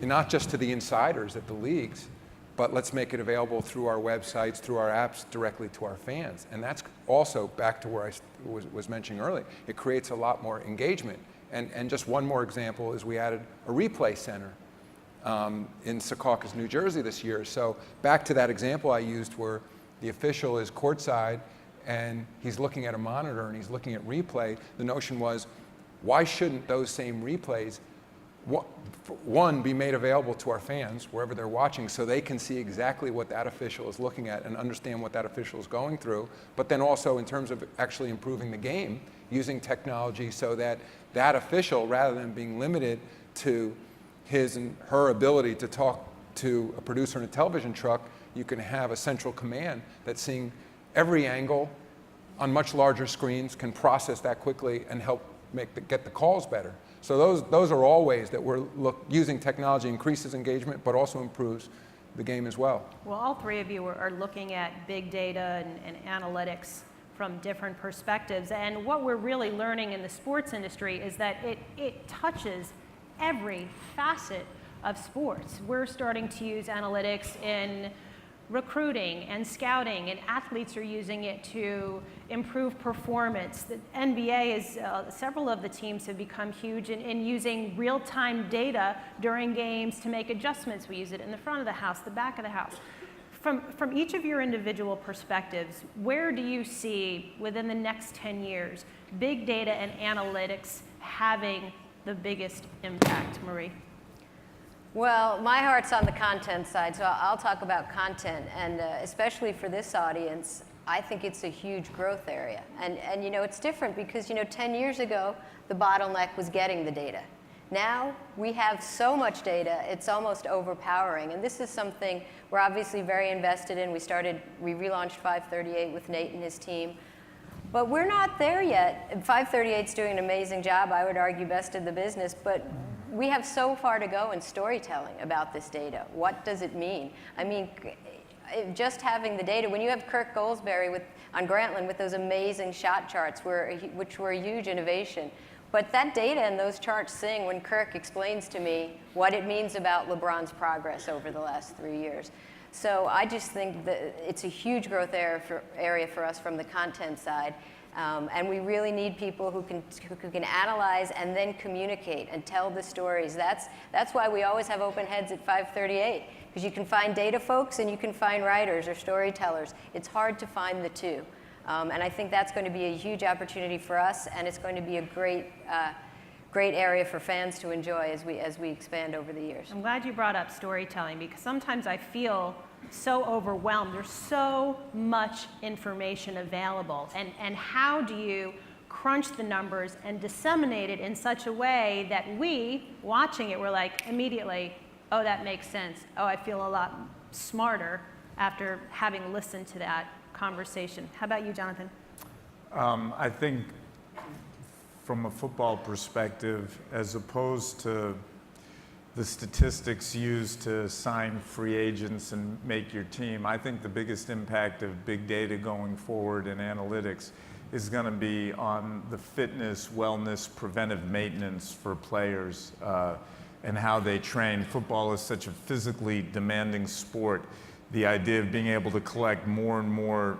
not just to the insiders at the leagues, but let's make it available through our websites, through our apps, directly to our fans. And that's also back to where I was mentioning earlier. It creates a lot more engagement. And just one more example is we added a replay center in Secaucus, New Jersey this year. So back to that example I used where the official is courtside and he's looking at a monitor and he's looking at replay, the notion was, why shouldn't those same replays, one, be made available to our fans wherever they're watching so they can see exactly what that official is looking at and understand what that official is going through, but then also in terms of actually improving the game, using technology so that that official, rather than being limited to his and her ability to talk to a producer in a television truck, you can have a central command that's seeing every angle on much larger screens, can process that quickly and help get the calls better. So those are all ways that we're using technology, increases engagement, but also improves the game as well. Well, all three of you are looking at big data and analytics from different perspectives. And what we're really learning in the sports industry is that it touches every facet of sports. We're starting to use analytics in recruiting and scouting, and athletes are using it to improve performance. The NBA is, several of the teams have become huge in using real-time data during games to make adjustments. We use it in the front of the house, the back of the house. From each of your individual perspectives, where do you see within the next 10 years big data and analytics having the biggest impact, Marie? Well, my heart's on the content side, so I'll talk about content, and especially for this audience, I think it's a huge growth area. And you know, it's different because, you know, 10 years ago, the bottleneck was getting the data. Now we have so much data, it's almost overpowering. And this is something we're obviously very invested in. We relaunched 538 with Nate and his team. But we're not there yet. 538's doing an amazing job, I would argue best in the business, but we have so far to go in storytelling about this data. What does it mean? I mean, just having the data, when you have Kirk Goldsberry on Grantland with those amazing shot charts, which were a huge innovation, but that data and those charts sing when Kirk explains to me what it means about LeBron's progress over the last 3 years. So I just think that it's a huge growth area for us from the content side. And we really need people who can analyze and then communicate and tell the stories. That's why we always have open heads at 538, because you can find data folks and you can find writers or storytellers. It's hard to find the two. And I think that's going to be a huge opportunity for us, and it's going to be a great area for fans to enjoy as we expand over the years. I'm glad you brought up storytelling, because sometimes I feel so overwhelmed. There's so much information available. And how do you crunch the numbers and disseminate it in such a way that we, watching it, we're like immediately, oh, that makes sense. Oh, I feel a lot smarter after having listened to that conversation. How about you, Jonathan? I think from a football perspective, as opposed to the statistics used to sign free agents and make your team, I think the biggest impact of big data going forward in analytics is going to be on the fitness, wellness, preventive maintenance for players and how they train. Football is such a physically demanding sport. The idea of being able to collect more and more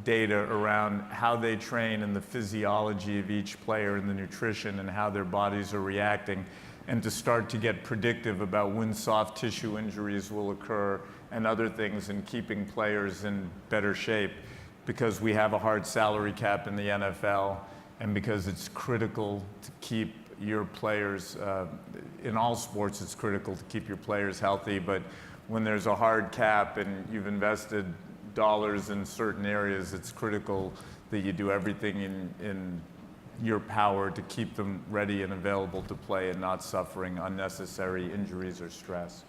data around how they train and the physiology of each player and the nutrition and how their bodies are reacting, and to start to get predictive about when soft tissue injuries will occur and other things, and keeping players in better shape, because we have a hard salary cap in the NFL and because it's critical to keep your players, in all sports it's critical to keep your players healthy, but when there's a hard cap and you've invested dollars in certain areas, it's critical that you do everything in your power to keep them ready and available to play and not suffering unnecessary injuries or stress.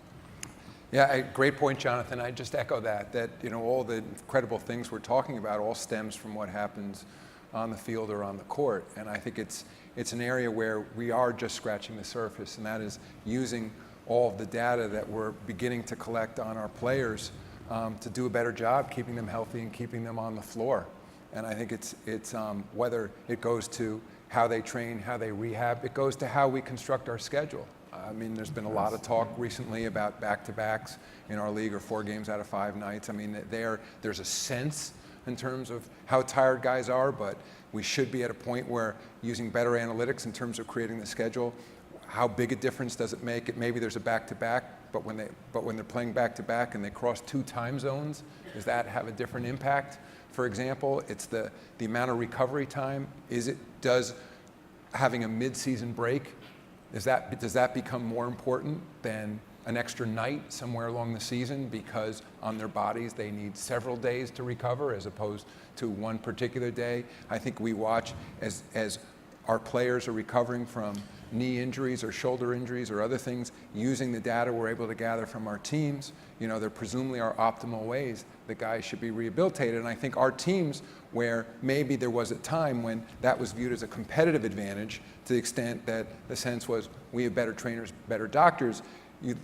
Yeah, great point, Jonathan. I just echo that all the incredible things we're talking about all stems from what happens on the field or on the court. And I think it's an area where we are just scratching the surface, and that is using all of the data that we're beginning to collect on our players to do a better job keeping them healthy and keeping them on the floor. And I think it's whether it goes to how they train, how they rehab, it goes to how we construct our schedule. I mean, there's been a lot of talk recently about back-to-backs in our league, or 4 games out of 5 nights. I mean, there's a sense in terms of how tired guys are, but we should be at a point where using better analytics in terms of creating the schedule, how big a difference does it make? Maybe there's a back-to-back, but when they're playing back-to-back and they cross 2 time zones, does that have a different impact? For example, it's the amount of recovery time. Does having a mid-season break, does that become more important than an extra night somewhere along the season, because on their bodies they need several days to recover as opposed to one particular day? I think we watch as our players are recovering from knee injuries or shoulder injuries or other things, using the data we're able to gather from our teams. There presumably are optimal ways that guys should be rehabilitated. And I think our teams, where maybe there was a time when that was viewed as a competitive advantage, to the extent that the sense was we have better trainers, better doctors, you'd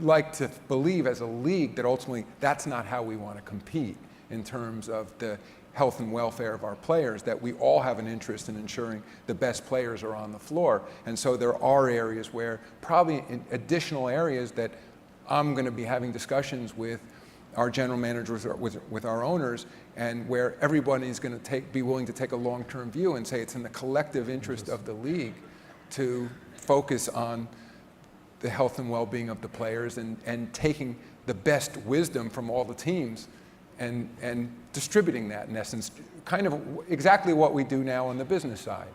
like to believe as a league that ultimately that's not how we want to compete in terms of the health and welfare of our players, that we all have an interest in ensuring the best players are on the floor. And so there are areas where, probably in additional areas, that I'm going to be having discussions with our general managers, with our owners, and where everybody is going to be willing to take a long-term view and say it's in the collective interest of the league to focus on the health and well-being of the players, and taking the best wisdom from all the teams and distributing that, in essence, kind of exactly what we do now on the business side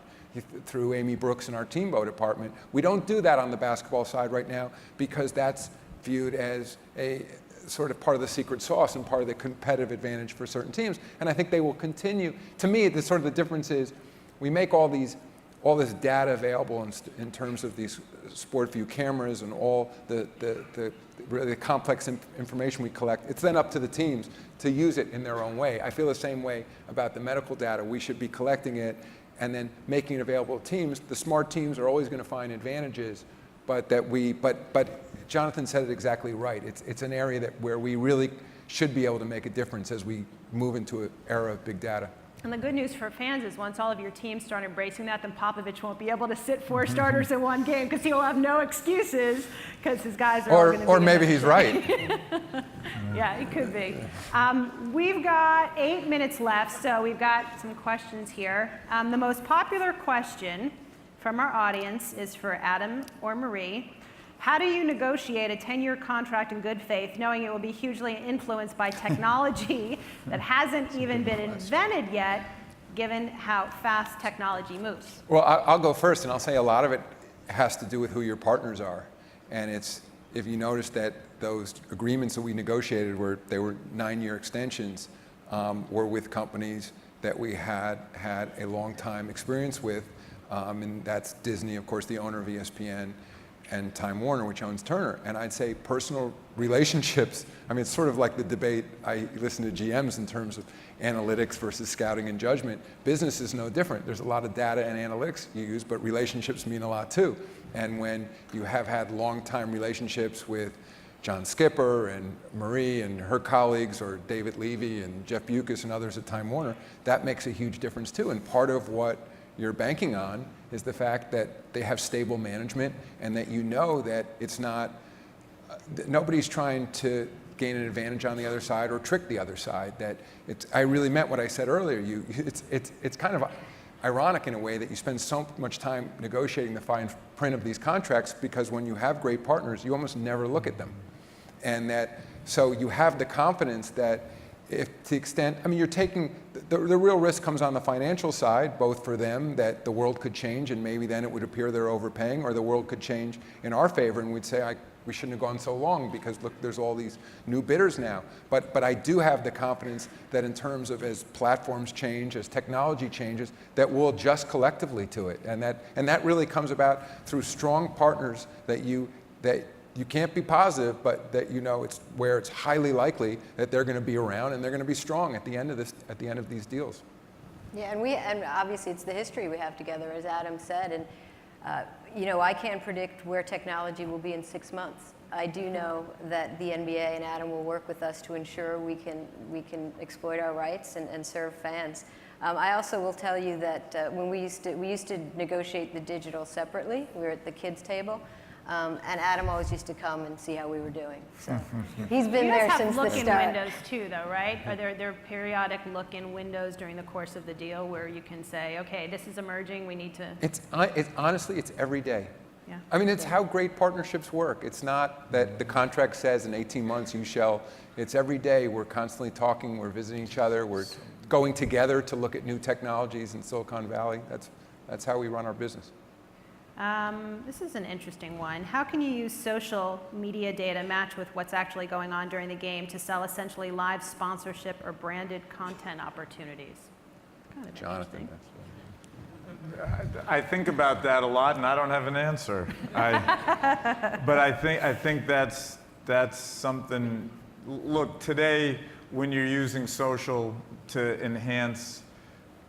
through Amy Brooks and our Teambo department. We don't do that on the basketball side right now because that's viewed as a sort of part of the secret sauce and part of the competitive advantage for certain teams. And I think they will continue. To me, the difference is we make all these all this data available in terms of these sport view cameras and all the really complex information we collect, it's then up to the teams to use it in their own way. I feel the same way about the medical data. We should be collecting it and then making it available to teams. The smart teams are always going to find advantages, but Jonathan said it exactly right. It's an area where we really should be able to make a difference as we move into an era of big data. And the good news for fans is once all of your teams start embracing that, then Popovich won't be able to sit 4 starters in one game because he'll have no excuses because his guys are all going to be Or maybe he's right. Yeah, it could be. We've got 8 minutes left, so we've got some questions here. The most popular question from our audience is for Adam or Marie. How do you negotiate a 10-year contract in good faith, knowing it will be hugely influenced by technology that hasn't even been invented yet, given how fast technology moves? Well, I'll go first, and I'll say a lot of it has to do with who your partners are. And if you notice that those agreements that we negotiated they were 9-year extensions, were with companies that we had a long time experience with, and that's Disney, of course, the owner of ESPN, and Time Warner, which owns Turner. And I'd say personal relationships, I mean, it's sort of like the debate I listen to GMs in terms of analytics versus scouting and judgment. Business is no different. There's a lot of data and analytics you use, but relationships mean a lot too. And when you have had long-time relationships with John Skipper and Marie and her colleagues, or David Levy and Jeff Bewkes and others at Time Warner, that makes a huge difference too. And part of what you're banking on is the fact that they have stable management and that you know that it's not, nobody's trying to gain an advantage on the other side or trick the other side. That I really meant what I said earlier. It's kind of ironic in a way that you spend so much time negotiating the fine print of these contracts, because when you have great partners, you almost never look at them. And so you have the confidence that if to the extent, I mean, you're taking, the real risk comes on the financial side, both for them, that the world could change and maybe then it would appear they're overpaying, or the world could change in our favor and we'd say, we shouldn't have gone so long because look, there's all these new bidders now. But I do have the confidence that in terms of as platforms change, as technology changes, that we'll adjust collectively to it. And that really comes about through strong partners that you can't be positive, but that you know it's where it's highly likely that they're going to be around and they're going to be strong at the end of these deals. Yeah, and obviously it's the history we have together, as Adam said, and you know, I can't predict where technology will be in 6 months. I do know that the NBA and Adam will work with us to ensure we can exploit our rights and serve fans. I also will tell you that when we used to negotiate the digital separately. We were at the kids' table. And Adam always used to come and see how we were doing. So he's been there since the start. You guys have look-in windows too, though, right? Are there periodic look-in windows during the course of the deal where you can say, okay, this is emerging, we need to... Honestly, it's every day. Yeah. I mean, it's how great partnerships work. It's not that the contract says in 18 months you shall. It's every day. We're constantly talking, we're visiting each other, we're going together to look at new technologies in Silicon Valley. That's how we run our business. This is an interesting one. How can you use social media data match with what's actually going on during the game to sell essentially live sponsorship or branded content opportunities? Kind of Jonathan. I think about that a lot, and I don't have an answer. But I think that's something. Look, today when you're using social to enhance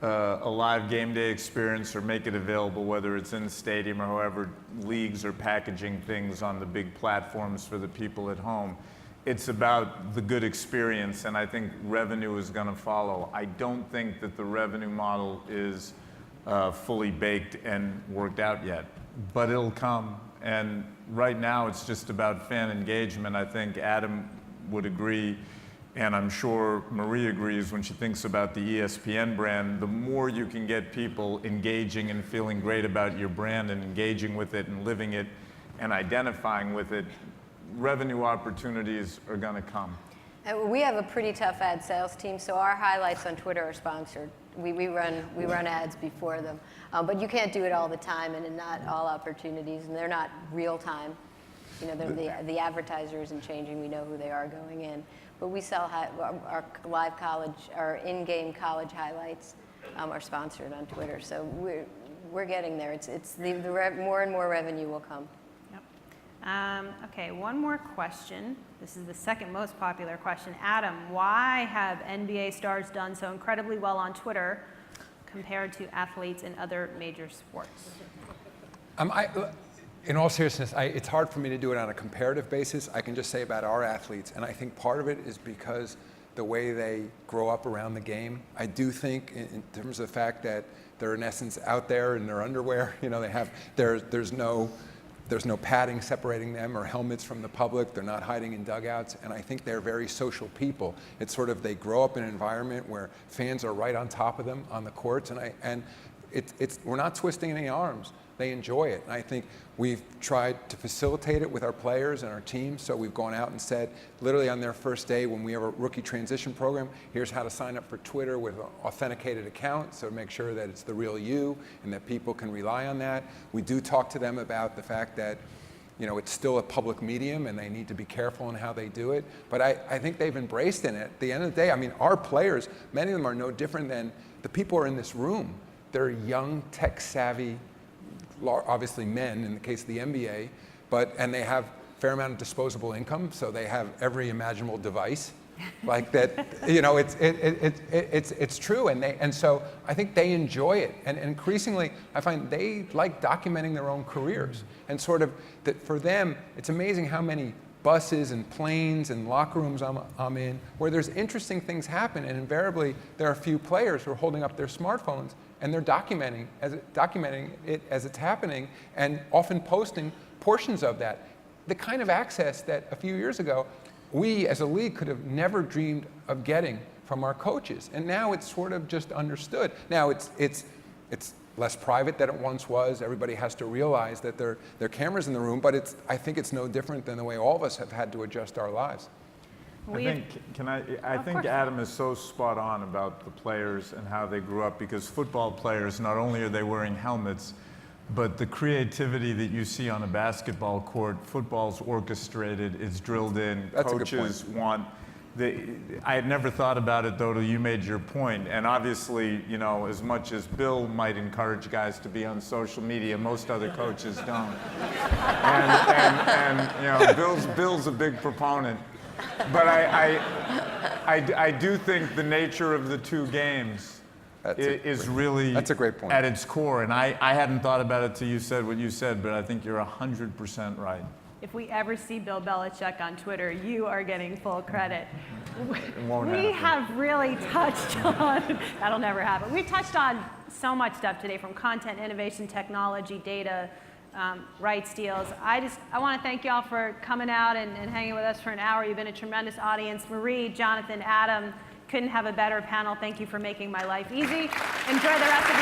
a live game day experience or make it available, whether it's in the stadium or however leagues are packaging things on the big platforms for the people at home, it's about the good experience, and I think revenue is going to follow. I don't think that the revenue model is fully baked and worked out yet, but it'll come. And right now it's just about fan engagement. I think Adam would agree, and I'm sure Marie agrees when she thinks about the ESPN brand. The more you can get people engaging and feeling great about your brand and engaging with it and living it and identifying with it, revenue opportunities are going to come. We have a pretty tough ad sales team, so our highlights on Twitter are sponsored. We run ads before them, but you can't do it all the time, and in not all opportunities, and they're not real time. You know, the advertiser isn't changing. We know who they are going in. But we sell our live college, our in-game college highlights are sponsored on Twitter. So we're getting there. More and more revenue will come. Yep. Okay, one more question. This is the second most popular question. Adam, why have NBA stars done so incredibly well on Twitter compared to athletes in other major sports? In all seriousness, it's hard for me to do it on a comparative basis. I can just say about our athletes, and I think part of it is because the way they grow up around the game. I do think, in terms of the fact that they're in essence out there in their underwear. You know, there's no padding separating them or helmets from the public. They're not hiding in dugouts, and I think they're very social people. It's sort of they grow up in an environment where fans are right on top of them on the courts, and we're not twisting any arms. They enjoy it. And I think we've tried to facilitate it with our players and our teams. So we've gone out and said, literally on their first day when we have a rookie transition program, here's how to sign up for Twitter with an authenticated account. So make sure that it's the real you and that people can rely on that. We do talk to them about the fact that, you know, it's still a public medium and they need to be careful in how they do it. But I think they've embraced it. At the end of the day, I mean, our players, many of them are no different than the people who are in this room. They're young, tech-savvy, obviously men in the case of the NBA, and they have a fair amount of disposable income, so they have every imaginable device like that. You know, it's true, and so I think they enjoy it, and increasingly I find they like documenting their own careers, and sort of that for them, it's amazing how many buses and planes and locker rooms I'm in where there's interesting things happen, and invariably there are a few players who are holding up their smartphones and they're documenting it as it's happening, and often posting portions of that. The kind of access that a few years ago we as a league could have never dreamed of getting from our coaches, and now it's sort of just understood. Now it's less private than it once was. Everybody has to realize that there are cameras in the room, but I think it's no different than the way all of us have had to adjust our lives. I think Adam is so spot on about the players and how they grew up, because football players, not only are they wearing helmets, but the creativity that you see on a basketball court, football's orchestrated, it's drilled in. That's coaches want. I had never thought about it though till you made your point. And obviously, you know, as much as Bill might encourage guys to be on social media, most other coaches don't. And you know, Bill's a big proponent. But I do think the nature of the two games is really that's a great point. At its core. And I hadn't thought about it till you said what you said, but I think you're 100% right. If we ever see Bill Belichick on Twitter, you are getting full credit. We have really touched on, that'll never happen. We touched on so much stuff today, from content, innovation, technology, data, rights deals. I want to thank y'all for coming out and hanging with us for an hour. You've been a tremendous audience. Marie, Jonathan, Adam, couldn't have a better panel. Thank you for making my life easy. Enjoy the rest of